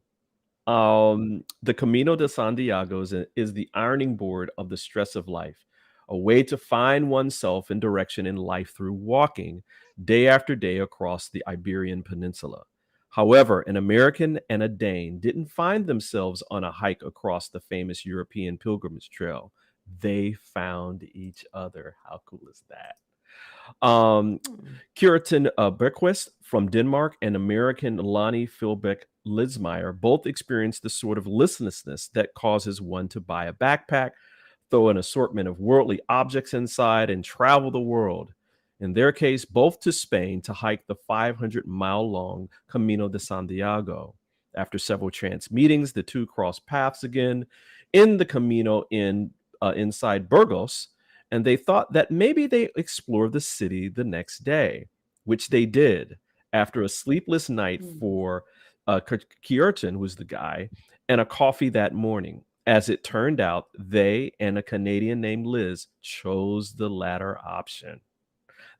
Speaker 1: The Camino de Santiago is the ironing board of the stress of life, a way to find oneself and direction in life through walking day after day across the Iberian Peninsula. However, an American and a Dane didn't find themselves on a hike across the famous European pilgrimage trail. They found each other. How cool is that? Curitan Bergquist from Denmark and American Lonnie Philbeck Lidsmeyer both experienced the sort of listlessness that causes one to buy a backpack, throw an assortment of worldly objects inside, and travel the world. In their case, both to Spain to hike the 500-mile-long Camino de Santiago. After several chance meetings, the two crossed paths again in the Camino inside Burgos, and they thought that maybe they explore the city the next day, which they did after a sleepless night for Kierton, who's the guy, and a coffee that morning. As it turned out, they and a Canadian named Liz chose the latter option.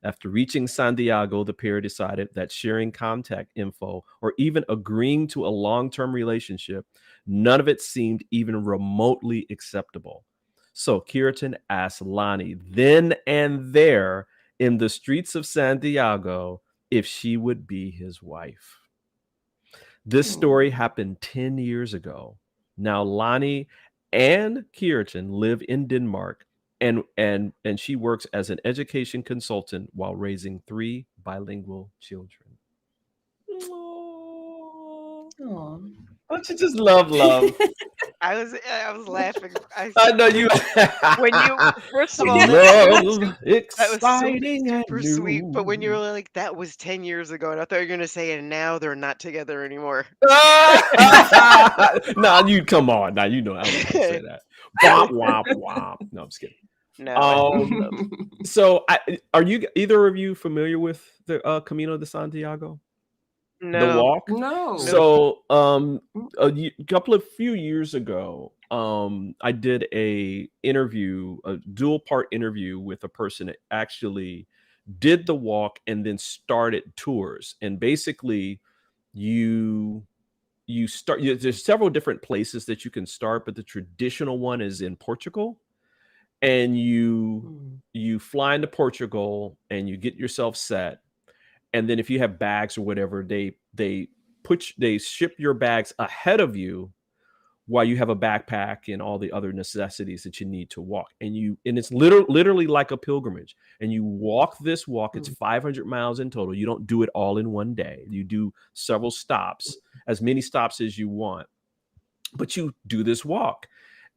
Speaker 1: After reaching Santiago, the pair decided that sharing contact info or even agreeing to a long-term relationship, none of it seemed even remotely acceptable. So Kierton asked Lonnie then and there in the streets of Santiago if she would be his wife. This story happened 10 years ago. Now Lonnie and Kierton live in Denmark, and she works as an education consultant while raising 3 bilingual children.
Speaker 3: Aww.
Speaker 1: Don't you just love love?
Speaker 2: I was laughing.
Speaker 1: I know you.
Speaker 2: When you first of all,
Speaker 1: love,
Speaker 2: that was super sweet. But when you were like, that was 10 years ago, and I thought you were gonna say, and now they're not together anymore.
Speaker 1: Nah, you come on. Now you know I was gonna say that. Womp womp womp. No, I'm just kidding.
Speaker 2: No.
Speaker 1: So, are you either of you familiar with the Camino de Santiago?
Speaker 2: No.
Speaker 1: The walk?
Speaker 3: No.
Speaker 1: So, a few years ago, I did a dual part interview with a person that actually did the walk and then started tours. And basically, there's several different places that you can start, but the traditional one is in Portugal. And you fly into Portugal and you get yourself set. And then if you have bags or whatever, they ship your bags ahead of you while you have a backpack and all the other necessities that you need to walk. And it's literally like a pilgrimage. And you walk this walk. It's 500 miles in total. You don't do it all in one day. You do several stops, as many stops as you want. But you do this walk.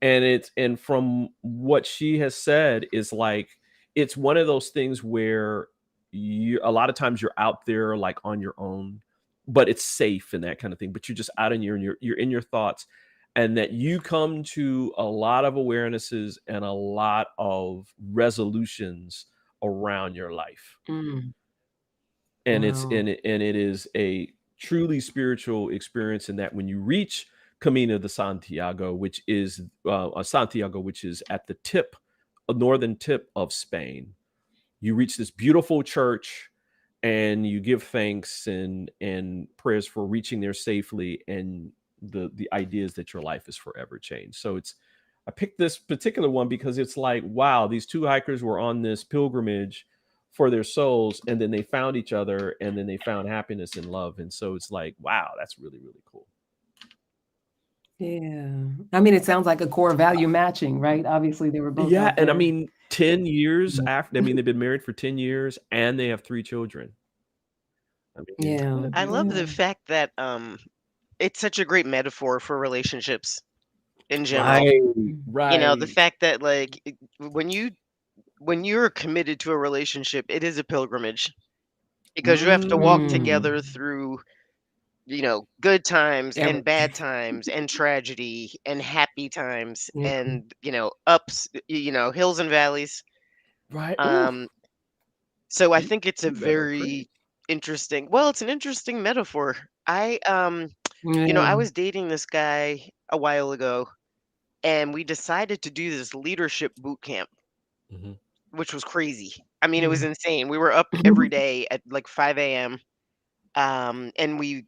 Speaker 1: And from what she has said is like, it's one of those things where a lot of times you're out there like on your own, but it's safe and that kind of thing. But you're just out in you're in your thoughts, and that you come to a lot of awarenesses and a lot of resolutions around your life. And it is a truly spiritual experience in that when you reach Camino de Santiago, which is at the northern tip of Spain, you reach this beautiful church and you give thanks and prayers for reaching there safely. And the idea is that your life is forever changed. So I picked this particular one because it's like, wow, these two hikers were on this pilgrimage for their souls, and then they found each other, and then they found happiness and love. And so it's like, wow, that's really, really cool.
Speaker 3: Yeah. I mean, it sounds like a core value matching, right? Obviously they were both.
Speaker 1: Yeah. And I mean, 10 years after, I mean, they've been married for 10 years and they have 3 children.
Speaker 3: I mean,
Speaker 2: I love the fact that it's such a great metaphor for relationships in general.
Speaker 1: Right.
Speaker 2: You know, the fact that like when you're committed to a relationship, it is a pilgrimage because you have to walk together through, you know, good times and bad times and tragedy and happy times and, you know, ups, you know, hills and valleys.
Speaker 1: Right.
Speaker 2: So I think it's a very interesting, it's an interesting metaphor. You know, I was dating this guy a while ago and we decided to do this leadership boot camp, which was crazy. I mean, it was insane. We were up every day at like 5 a.m. And we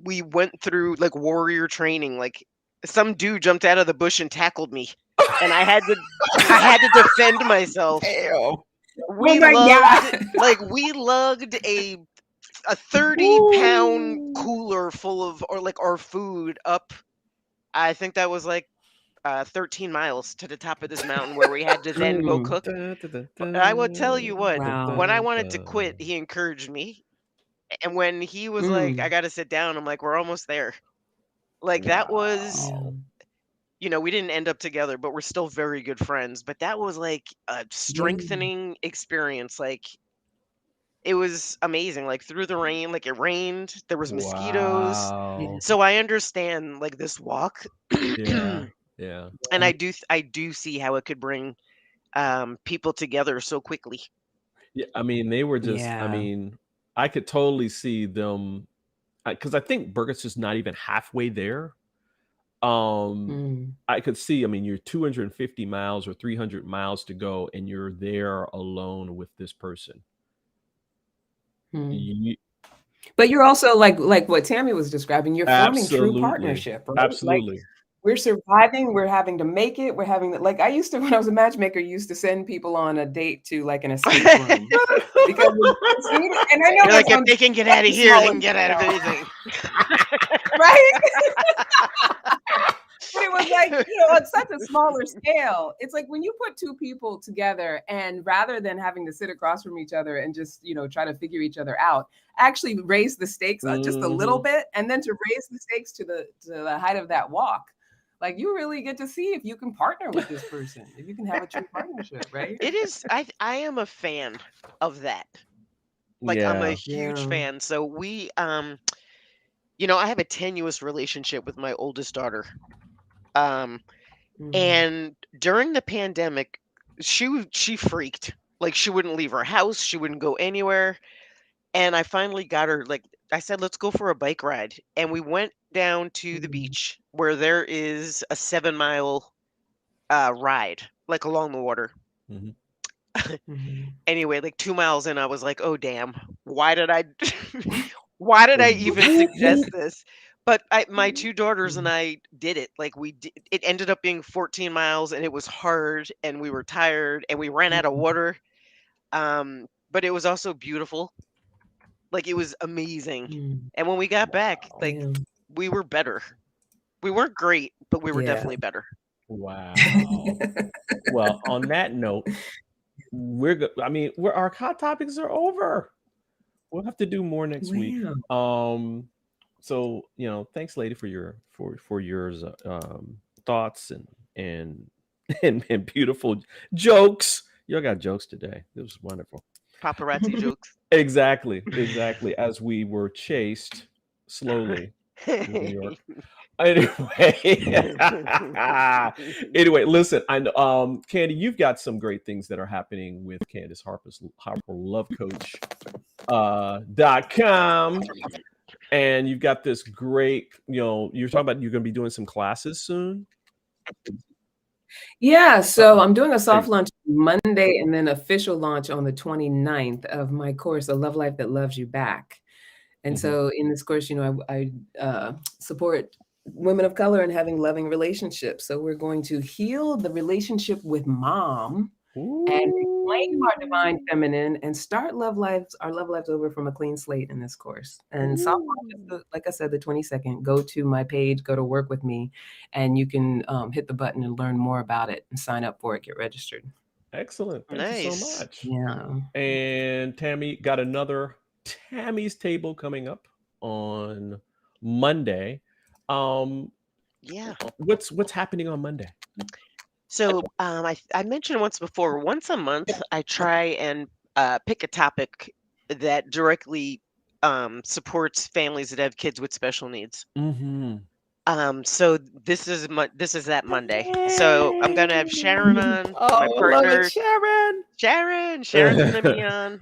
Speaker 2: we went through like warrior training. Like some dude jumped out of the bush and tackled me, and I had to defend myself.
Speaker 1: Damn.
Speaker 2: We
Speaker 3: my
Speaker 2: lugged
Speaker 3: God.
Speaker 2: like we lugged a 30-pound cooler full of our food up. I think that was like 13 miles to the top of this mountain where we had to then go cook. But I will tell you what,
Speaker 3: Wow.
Speaker 2: when I wanted to quit, he encouraged me. And when he was like, I got to sit down, I'm like, we're almost there. Like that was, we didn't end up together, but we're still very good friends. But that was like a strengthening experience. Like it was amazing. Like through the rain, like it rained, there was mosquitoes.
Speaker 1: Wow.
Speaker 2: So I understand like this walk.
Speaker 1: Yeah. Yeah.
Speaker 2: And I do see how it could bring people together so quickly.
Speaker 1: Yeah. I mean, they were just, I mean, I could totally see them because I think Burkett's just not even halfway there. I could see, I mean, you're 250 miles or 300 miles to go, and you're there alone with this person.
Speaker 3: But you're also like what Tami was describing, you're forming true
Speaker 1: Absolutely.
Speaker 3: partnership, right? Like,
Speaker 1: Absolutely.
Speaker 3: we're surviving, we're having to make it, we're having like I used to, when I was a matchmaker, used to send people on a date to like an escape room. Because and I know
Speaker 2: You're like, if they can get out of here, they can get out of anything.
Speaker 3: Right? But it was like, on such a smaller scale. It's like when you put two people together and rather than having to sit across from each other and just, try to figure each other out, actually raise the stakes just a little bit, and then to raise the stakes to the height of that walk. Like you really get to see if you can partner with this person, if you can have a true partnership, right?
Speaker 2: It is, I am a fan of that. Like I'm a huge fan. So we, I have a tenuous relationship with my oldest daughter. And during the pandemic, she freaked. Like she wouldn't leave her house, she wouldn't go anywhere. And I finally got her, like I said, let's go for a bike ride. And we went down to the beach where there is a 7-mile ride, like along the water. Anyway, like 2 miles in, I was like, oh damn, why did I even suggest this? But my two daughters and I did it. Like it ended up being 14 miles, and it was hard, and we were tired, and we ran out of water. But it was also beautiful. Like it was amazing. And when we got back, like we were better. We weren't great, but we were definitely better.
Speaker 1: Wow. Well, on that note, we're good. I mean, our hot topics are over. We'll have to do more next week. So thanks, lady, for your thoughts and beautiful jokes. Y'all got jokes today. It was wonderful.
Speaker 2: Paparazzi jokes.
Speaker 1: Exactly. As we were chased slowly in New York. Anyway, listen, Candy, you've got some great things that are happening with Candice Harper Love Coach .com. And you've got this great, you're talking about you're going to be doing some classes soon.
Speaker 3: Yeah, so I'm doing a soft launch Monday and then official launch on the 29th of my course, A Love Life That Loves You Back. And so in this course, I support women of color and having loving relationships. So we're going to heal the relationship with mom and reclaim our divine feminine and start our love lives over from a clean slate in this course. And soft launch is, like I said, the 22nd. Go to my page, go to work with me, and you can hit the button and learn more about it and sign up for it, get registered.
Speaker 1: Excellent. Thank you so much.
Speaker 3: Yeah.
Speaker 1: And Tami got another Tammy's Table coming up on Monday.
Speaker 2: Yeah.
Speaker 1: What's happening on Monday?
Speaker 2: So I mentioned once before, once a month, I try and pick a topic that directly supports families that have kids with special needs. So this is that Monday. So I'm gonna have Sharon on, my partner. Sharon's gonna be on.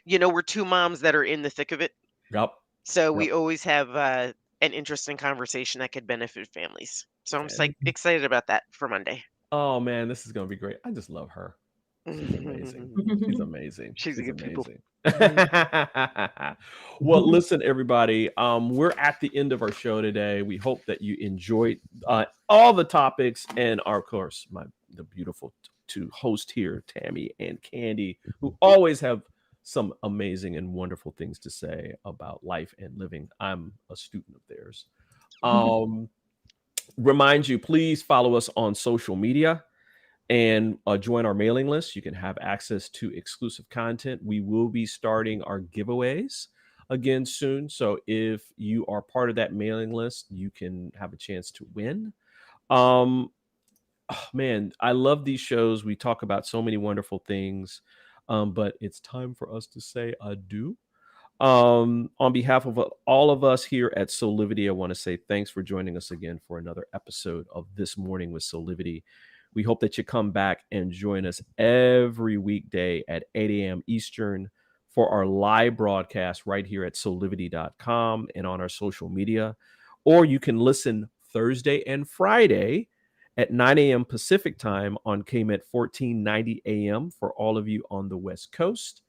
Speaker 2: We're two moms that are in the thick of it.
Speaker 1: Yep.
Speaker 2: So we always have an interesting conversation that could benefit families. So I'm excited about that for Monday.
Speaker 1: Oh man, this is gonna be great. I just love her. She's amazing. She's amazing.
Speaker 2: She's a good people.
Speaker 1: Well, listen, everybody. We're at the end of our show today. We hope that you enjoyed all the topics, and of course, the beautiful to host here, Tami and Candy, who always have some amazing and wonderful things to say about life and living. I'm a student of theirs. Remind you, please follow us on social media and join our mailing list. You can have access to exclusive content. We will be starting our giveaways again soon. So if you are part of that mailing list, you can have a chance to win. Man, I love these shows. We talk about so many wonderful things, but it's time for us to say adieu. On behalf of all of us here at Soulivity, I want to say thanks for joining us again for another episode of This Morning with Soulivity. We hope that you come back and join us every weekday at 8 a.m. Eastern for our live broadcast right here at soulivity.com and on our social media. Or you can listen Thursday and Friday at 9 a.m. Pacific time on KMET 1490 AM for all of you on the West Coast.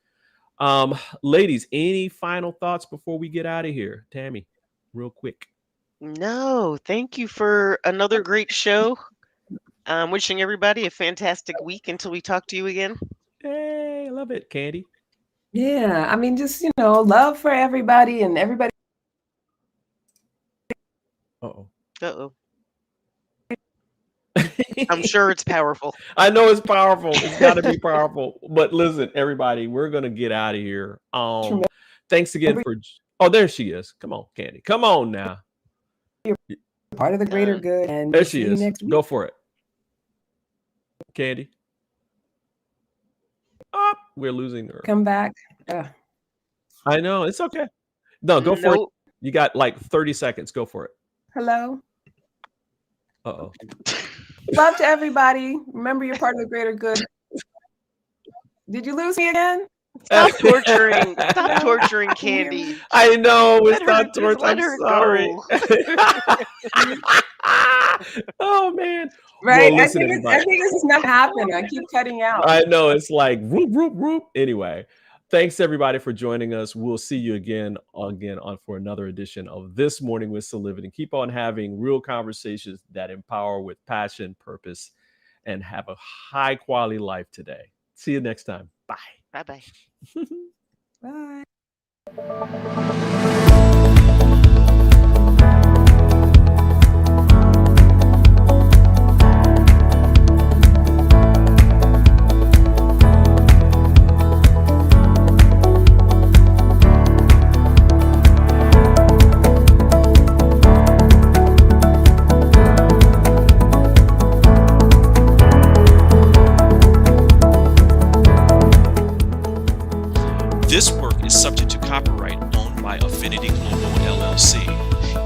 Speaker 1: Ladies, any final thoughts before we get out of here? Tami, real quick.
Speaker 2: No, thank you for another great show. I'm wishing everybody a fantastic week until we talk to you again.
Speaker 1: Hey, I love it. Candy?
Speaker 3: Yeah, I mean, just, love for everybody and everybody.
Speaker 1: Uh-oh.
Speaker 2: Uh-oh. I'm sure it's powerful.
Speaker 1: I know it's powerful. It's got to be powerful. But listen, everybody, we're going to get out of here. Thanks again for... Oh, there she is. Come on, Candy. Come on now.
Speaker 3: You're part of the greater good. And
Speaker 1: there she is.
Speaker 3: Next week.
Speaker 1: Go for it. Candy. Oh, we're losing her.
Speaker 3: Come back.
Speaker 1: I know. It's okay. No, go for it. You got like 30 seconds. Go for it.
Speaker 3: Hello.
Speaker 1: Uh-oh.
Speaker 3: Love to everybody. Remember, you're part of the greater good. Did you lose me again?
Speaker 2: Stop torturing. Stop torturing Candy.
Speaker 1: I know. It's not torturing. I'm sorry. Oh, man.
Speaker 3: Right.
Speaker 1: Well,
Speaker 3: I think this is not happening. I keep cutting out.
Speaker 1: I know. It's like whoop, whoop, whoop. Anyway, thanks everybody for joining us. We'll see you again on for another edition of This Morning with Soulivity. Keep on having real conversations that empower with passion, purpose, and have a high quality life today. See you next time. Bye.
Speaker 2: Bye-bye.
Speaker 3: Bye.
Speaker 4: This work is subject to copyright owned by Affinity Global LLC.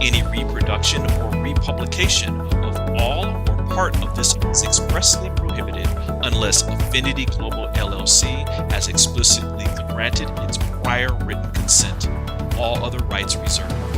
Speaker 4: Any reproduction or republication of all or part of this is expressly prohibited unless Affinity Global LLC has explicitly granted its prior written consent. All other rights reserved.